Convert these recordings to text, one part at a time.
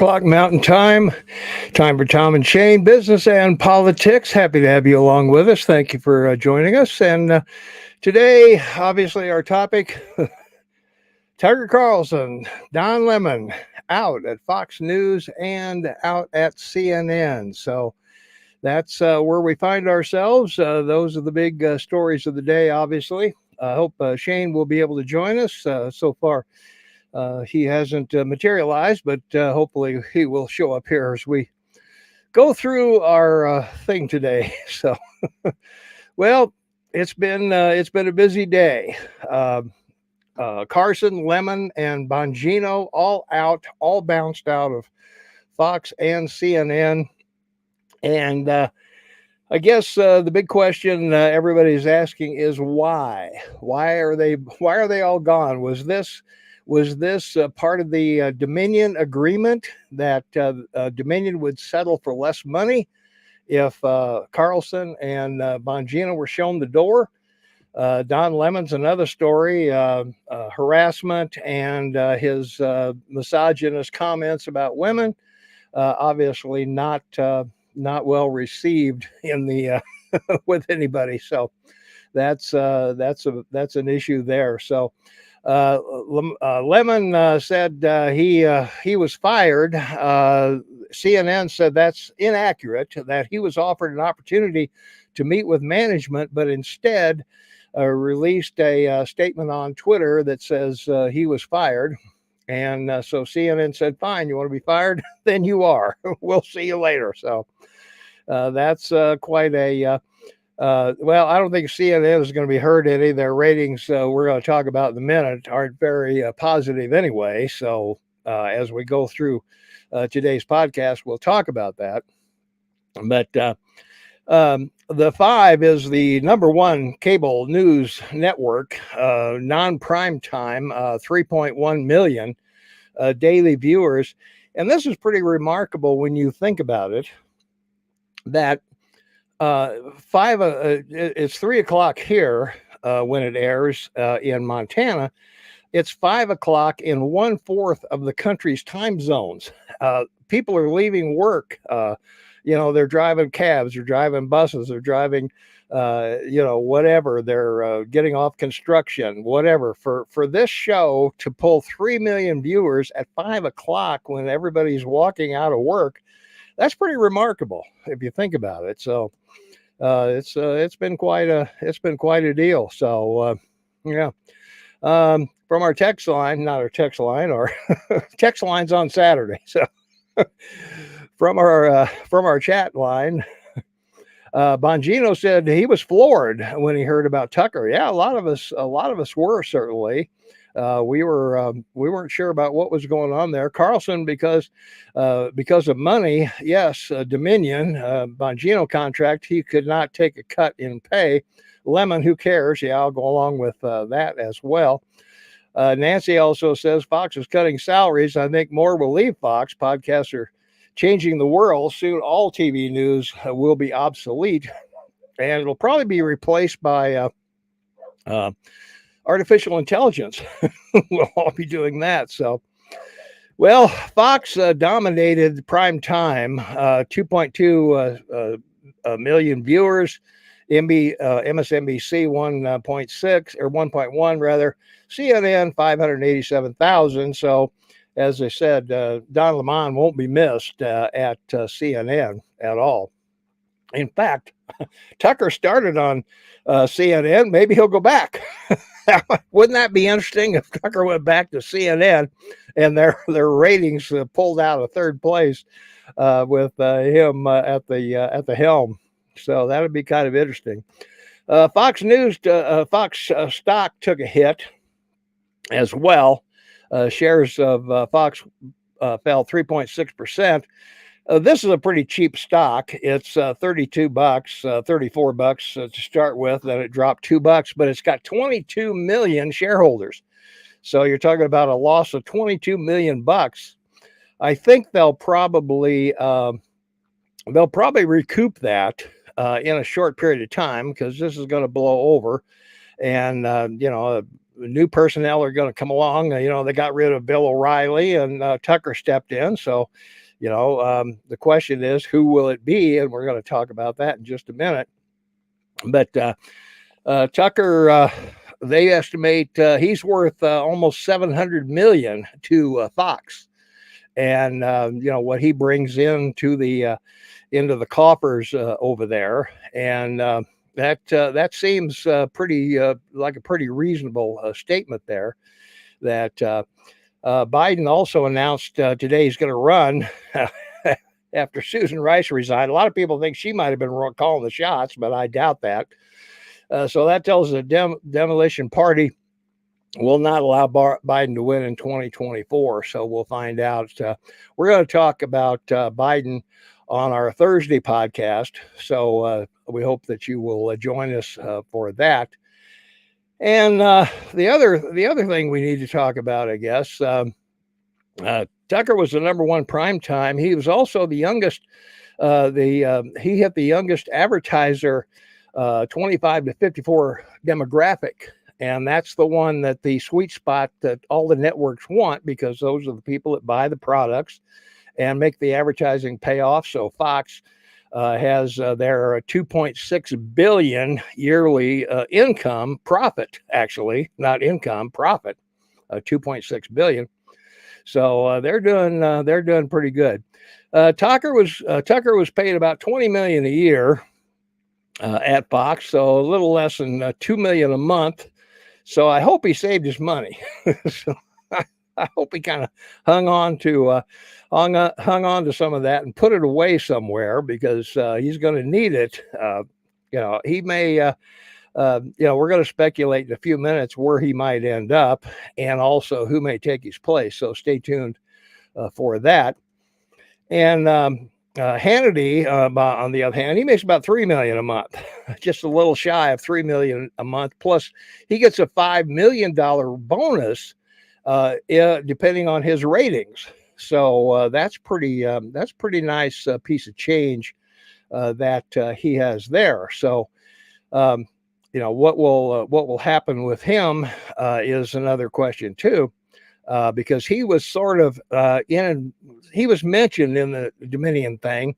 o'clock Mountain Time. Time for Tom and Shane, business and politics. Happy to have you along with us. Thank you for joining us. And today, obviously, our topic Tucker Carlson, Don Lemon, out at Fox News and out at CNN. So that's where we find ourselves. Those are the big stories of the day, obviously. I hope Shane will be able to join us. So far, he hasn't materialized, but hopefully he will show up here as we go through our thing today. So, well, it's been a busy day. Carson, Lemon, and Bongino all out, all bounced out of Fox and CNN, and I guess the big question everybody's asking is why? Why are they all gone? Was this part of the Dominion agreement that Dominion would settle for less money if Carlson and Bongino were shown the door? Don Lemon's another story, harassment and his misogynist comments about women, obviously not well received in the with anybody. So that's an issue there. So Lemon said he was fired. CNN said that's inaccurate, that he was offered an opportunity to meet with management, but instead released a statement on Twitter that says he was fired. And so CNN said, fine, you want to be fired? Then you are. We'll see you later. So that's quite a, well, I don't think CNN is going to be hurt any. Their ratings, we're going to talk about in a minute, aren't very positive anyway. So as we go through today's podcast, we'll talk about that. But the 5 is the number one cable news network, non-prime time, 3.1 million daily viewers. And this is pretty remarkable when you think about it, that it's 3 o'clock here when it airs in Montana. It's 5 o'clock in 1/4 of the country's time zones. People are leaving work. They're driving cabs, they're driving buses, they're driving, whatever. They're getting off construction, whatever. For this show to pull 3 million viewers at 5 o'clock when everybody's walking out of work, that's pretty remarkable if you think about it. So it's been quite a deal. So yeah. From our text line, not our text line, our text line's on Saturday. So from our chat line, Bongino said he was floored when he heard about Tucker. Yeah, a lot of us were, certainly. We weren't sure about what was going on there. Carlson, because of money, yes, Dominion, Bongino contract, he could not take a cut in pay. Lemon, who cares? Yeah, I'll go along with that as well. Nancy also says Fox is cutting salaries. I think more will leave Fox. Podcasts are changing the world. Soon all TV news will be obsolete, and it'll probably be replaced by artificial intelligence. We'll all be doing that. So, well, Fox dominated prime time, 2.2 million viewers. MSNBC 1.6 or 1.1 rather. CNN 587,000. So, as I said, Don Lemon won't be missed at CNN at all. In fact, Tucker started on CNN. Maybe he'll go back. Wouldn't that be interesting if Tucker went back to CNN and their ratings pulled out of third place with him at the helm? So that would be kind of interesting. Fox News, Fox stock took a hit as well. Shares of Fox fell 3.6%. This is a pretty cheap stock. It's $32, $34 to start with. Then it dropped $2, but it's got 22 million shareholders. So you're talking about a loss of 22 million bucks. I think they'll probably recoup that in a short period of time, because this is going to blow over, and new personnel are going to come along. They got rid of Bill O'Reilly and Tucker stepped in. So, the question is, who will it be? And we're going to talk about that in just a minute. But Tucker, they estimate he's worth almost $700 million to Fox, and what he brings into the coffers over there, and that seems pretty like a pretty reasonable statement there. That Biden also announced today he's going to run after Susan Rice resigned. A lot of people think she might have been calling the shots, but I doubt that. So that tells the demolition party will not allow Biden to win in 2024. So we'll find out. We're going to talk about Biden on our Thursday podcast. So we hope that you will join us for that. And the other thing we need to talk about, I guess, Tucker was the number one primetime. He was also the youngest. He hit the youngest advertiser 25 to 54 demographic. And that's the one that the sweet spot that all the networks want, because those are the people that buy the products and make the advertising pay off. So Fox has their $2.6 billion yearly income profit, actually, not income, profit, $2.6 billion. So they're doing pretty good. Tucker was paid about $20 million a year at Fox, so a little less than $2 million a month. So I hope he saved his money. So I hope he kind of hung on to some of that and put it away somewhere, because he's going to need it. He may. We're going to speculate in a few minutes where he might end up, and also who may take his place. So stay tuned for that. And Hannity, on the other hand, he makes about $3 million a month, just a little shy of $3 million a month. Plus, he gets a $5 million bonus, depending on his ratings. So that's pretty nice piece of change that he has there. So, what will happen with him is another question too. Because he was sort of he was mentioned in the Dominion thing.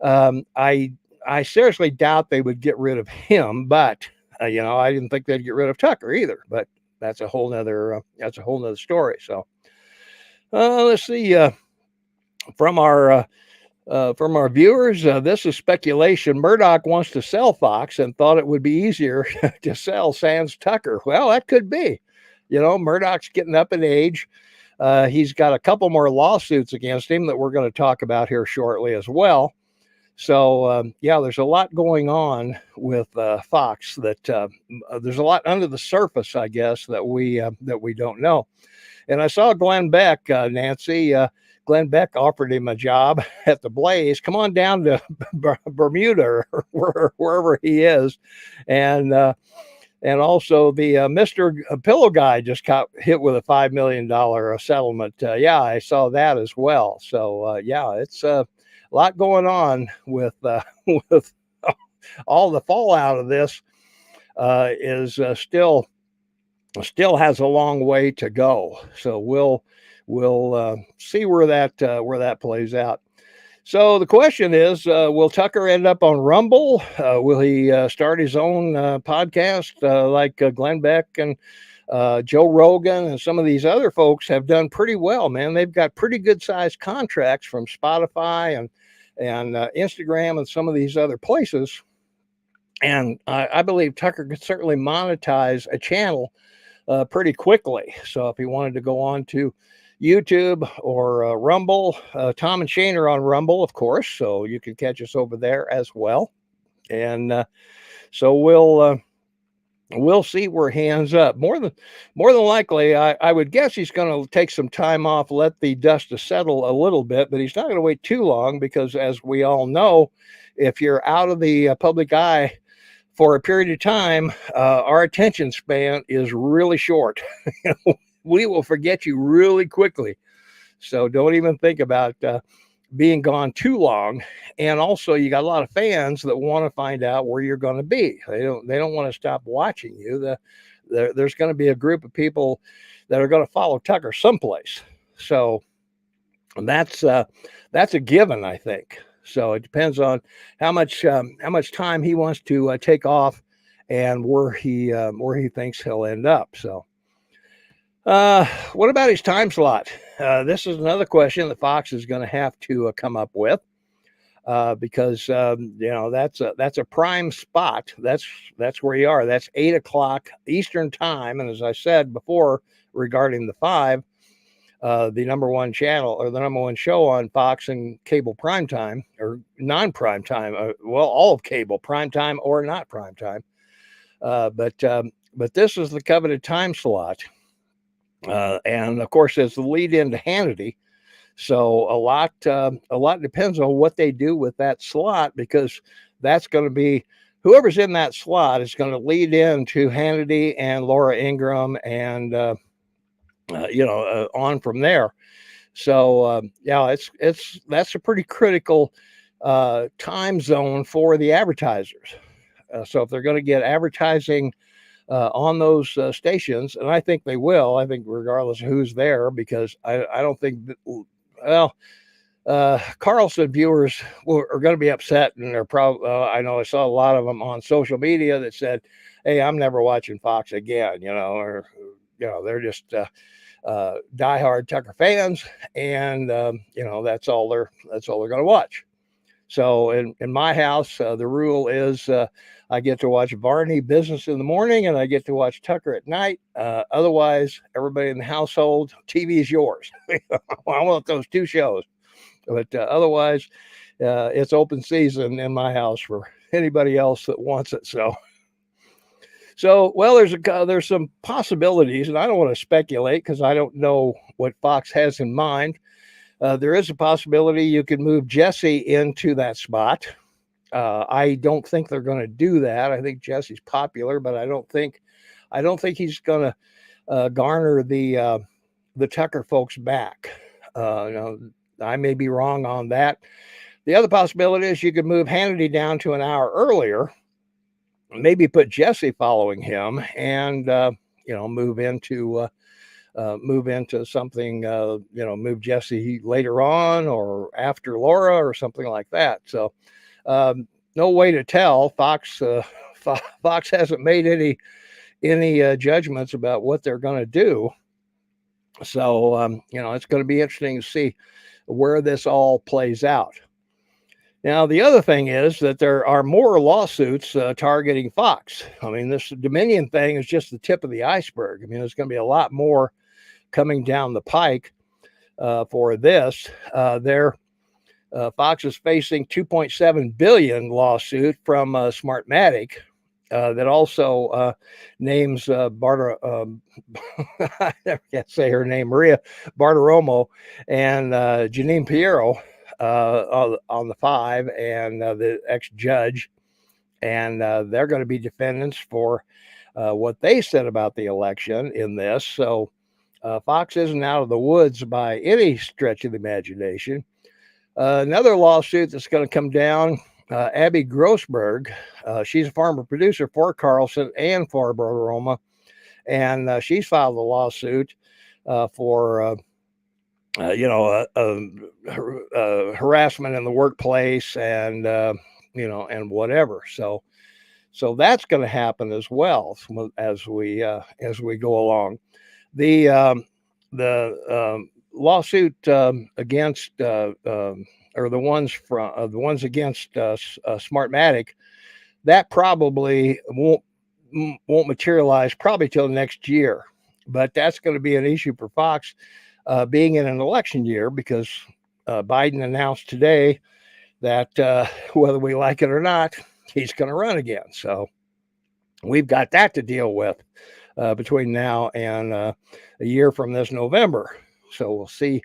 I seriously doubt they would get rid of him, but I didn't think they'd get rid of Tucker either. But that's a whole nother story. So let's see from our viewers. This is speculation. Murdoch wants to sell Fox and thought it would be easier to sell sans Tucker. Well, that could be. Murdoch's getting up in age. He's got a couple more lawsuits against him that we're going to talk about here shortly as well. So, there's a lot going on with Fox. That there's a lot under the surface, I guess, that we don't know. And I saw Glenn Beck, Nancy. Glenn Beck offered him a job at the Blaze. Come on down to Bermuda or wherever he is, and also the Mr. Pillow Guy just got hit with a $5 million settlement. I saw that as well. So it's a lot going on with with all the fallout of this. Is still has a long way to go. So we'll see where that plays out. So the question is, will Tucker end up on Rumble? Will he start his own podcast like Glenn Beck and Joe Rogan and some of these other folks have done pretty well, man. They've got pretty good sized contracts from Spotify and Instagram and some of these other places. And I believe Tucker could certainly monetize a channel pretty quickly. So if he wanted to go on to YouTube or Rumble, Tom and Shane are on Rumble, of course, so you can catch us over there as well. And so we'll see where he ends up. More than likely, I would guess he's going to take some time off, let the dust settle a little bit, but he's not going to wait too long, because as we all know, if you're out of the public eye for a period of time, our attention span is really short. We will forget you really quickly. So don't even think about being gone too long. And also, you got a lot of fans that want to find out where you're going to be. They don't want to stop watching you. there's going to be a group of people that are going to follow Tucker someplace. So that's a given, I think. So it depends on how much time he wants to take off, and where he thinks he'll end up. So, what about his time slot? This is another question that Fox is going to have to come up with, because that's a prime spot. That's where you are. That's 8 o'clock Eastern time, and as I said before regarding the 5. The number one channel, or the number one show on Fox and cable primetime, or non-prime time. Well, all of cable, primetime or not primetime. But this is the coveted time slot, and of course, it's the lead in to Hannity. So a lot depends on what they do with that slot, because that's going to be whoever's in that slot is going to lead into Hannity and Laura Ingraham, and on from there. So that's a pretty critical time zone for the advertisers. So if they're going to get advertising on those stations, and I think they will, I think regardless of who's there, because I don't think Carlson viewers are going to be upset, and they're probably I know I saw a lot of them on social media that said, "Hey, I'm never watching Fox again," or they're just diehard Tucker fans, and that's all they're going to watch. So in my house, the rule is I get to watch Varney Business in the morning, and I get to watch Tucker at night. Otherwise, everybody in the household, TV is yours. I want those two shows, but otherwise, it's open season in my house for anybody else that wants it. So, well, there's some possibilities, and I don't want to speculate because I don't know what Fox has in mind. There is a possibility you could move Jesse into that spot. I don't think they're going to do that. I think Jesse's popular, but I don't think he's going to garner the Tucker folks back. I may be wrong on that. The other possibility is you could move Hannity down to an hour earlier. Maybe put Jesse following him, and move into something. Move Jesse later on or after Laura or something like that. So no way to tell. Fox hasn't made any judgments about what they're going to do. So it's going to be interesting to see where this all plays out. Now, the other thing is that there are more lawsuits targeting Fox. I mean, this Dominion thing is just the tip of the iceberg. I mean, there's going to be a lot more coming down the pike for this. Fox is facing $2.7 billion lawsuit from Smartmatic that also names I can't say her name, Maria Bartiromo and Janine Piero on the 5, and the ex-judge, and they're going to be defendants for what they said about the election in this. So Fox isn't out of the woods by any stretch of the imagination. Another lawsuit that's going to come down, Abby Grossberg, she's a former producer for Carlson and for Bartiromo, and she's filed a lawsuit for harassment in the workplace, and and whatever. So that's going to happen as well as we go along. The lawsuit against or the ones against Smartmatic, that probably won't materialize probably till next year, but that's going to be an issue for Fox. Being in an election year, because Biden announced today that whether we like it or not, he's going to run again. So we've got that to deal with between now and a year from this November. So we'll see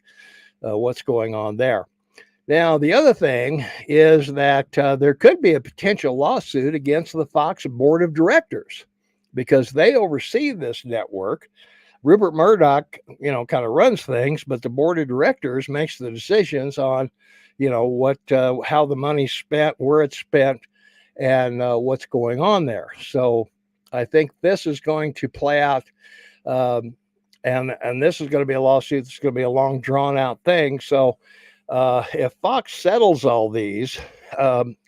what's going on there. Now, the other thing is that there could be a potential lawsuit against the Fox board of directors, because they oversee this network. Rupert Murdoch, kind of runs things, but the board of directors makes the decisions on, how the money's spent, where it's spent, and what's going on there. So I think this is going to play out, and this is going to be a lawsuit. It's going to be a long, drawn out thing. So if Fox settles all these,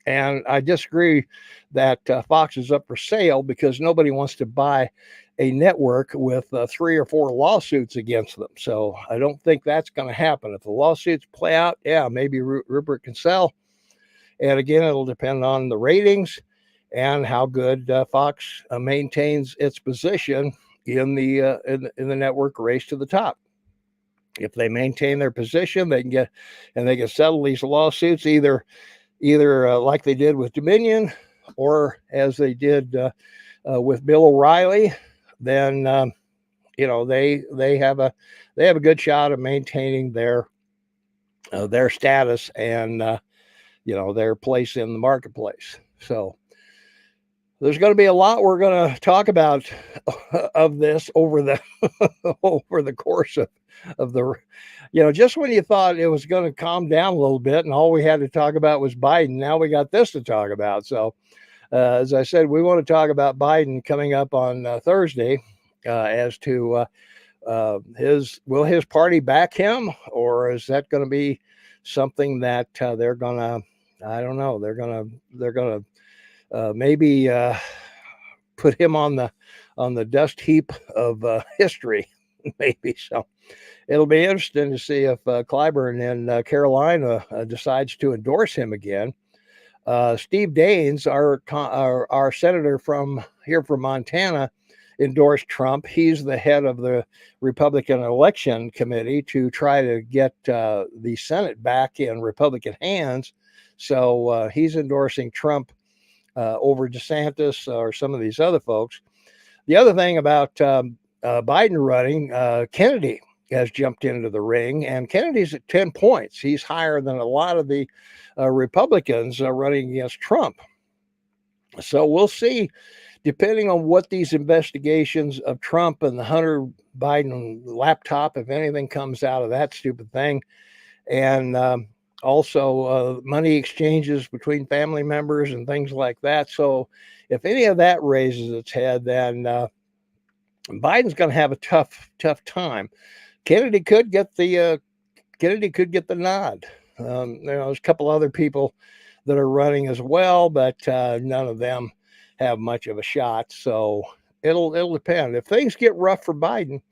and I disagree that Fox is up for sale because nobody wants to buy a network with 3 or 4 lawsuits against them. So I don't think that's going to happen. If the lawsuits play out, yeah, maybe Rupert can sell. And again, it'll depend on the ratings and how good Fox maintains its position in the network race to the top. If they maintain their position, they can settle these lawsuits either like they did with Dominion, or as they did with Bill O'Reilly. Then they have a good shot of maintaining their status and their place in the marketplace. So there's going to be a lot we're going to talk about of this over the over the course of the, just when you thought it was going to calm down a little bit and all we had to talk about was Biden, now we got this to talk about. So as I said, we want to talk about Biden coming up on Thursday as to will his party back him, or is that going to be something that they're going to, I don't know, they're going to maybe put him on the dust heap of history, maybe. So it'll be interesting to see if Clyburn in Carolina decides to endorse him again. Steve Daines, our senator from Montana, endorsed Trump. He's the head of the Republican election committee to try to get the Senate back in Republican hands. So he's endorsing Trump over DeSantis or some of these other folks. The other thing about Biden running, Kennedy has jumped into the ring, and Kennedy's at 10 points. He's higher than a lot of the Republicans running against Trump. So we'll see, depending on what these investigations of Trump and the Hunter Biden laptop, if anything comes out of that stupid thing, and also money exchanges between family members and things like that. So if any of that raises its head, then Biden's going to have a tough time. Kennedy could get the nod. There's a couple other people that are running as well, but none of them have much of a shot. So it'll depend. If things get rough for Biden,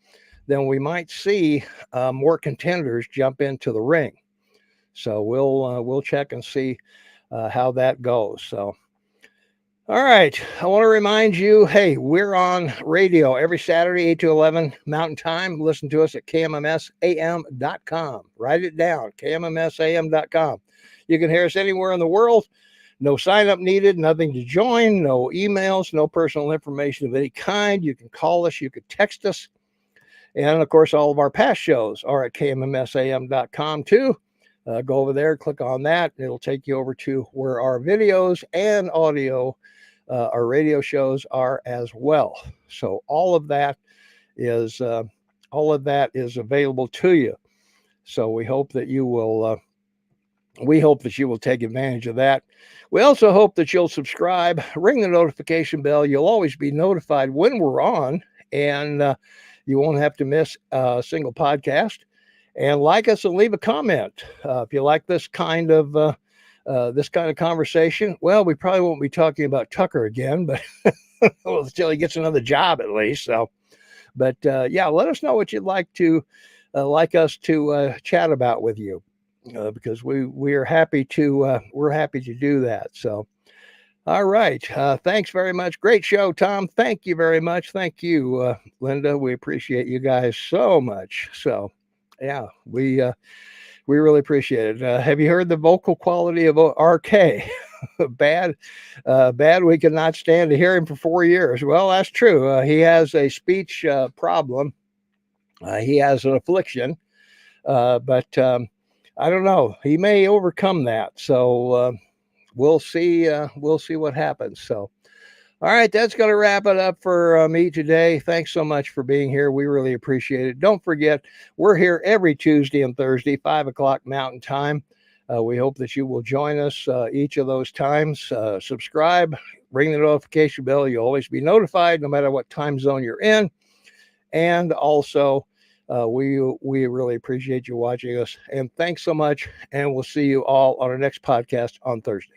then we might see more contenders jump into the ring. So we'll check and see how that goes. So, all right. I want to remind you, hey, we're on radio every Saturday, 8 to 11 Mountain Time. Listen to us at kmmsam.com. Write it down, kmmsam.com. You can hear us anywhere in the world. No sign up needed, nothing to join, no emails, no personal information of any kind. You can call us, you can text us. And of course, all of our past shows are at kmmsam.com too. Go over there, click on that, and it'll take you over to where our videos and audio, our radio shows are as well. So all of that is available to you. So we hope that you will take advantage of that. We also hope that you'll subscribe, ring the notification bell. You'll always be notified when we're on, and you won't have to miss a single podcast. And like us and leave a comment if you like this kind of conversation. Well, we probably won't be talking about Tucker again, but until he gets another job at least. So, but yeah, let us know what you'd like us to chat about with you, because we're happy to do that. So, all right, thanks very much. Great show, Tom. Thank you very much. Thank you, Linda. We appreciate you guys so much. So. Yeah, we really appreciate it. Have you heard the vocal quality of RK? Bad. We could not stand to hear him for 4 years. Well, that's true. He has a speech problem. He has an affliction, but I don't know. He may overcome that. So we'll see. We'll see what happens. So. All right, that's going to wrap it up for me today. Thanks so much for being here. We really appreciate it. Don't forget, we're here every Tuesday and Thursday, 5 o'clock Mountain Time. We hope that you will join us each of those times. Subscribe, ring the notification bell. You'll always be notified no matter what time zone you're in. And also, we really appreciate you watching us. And thanks so much. And we'll see you all on our next podcast on Thursday.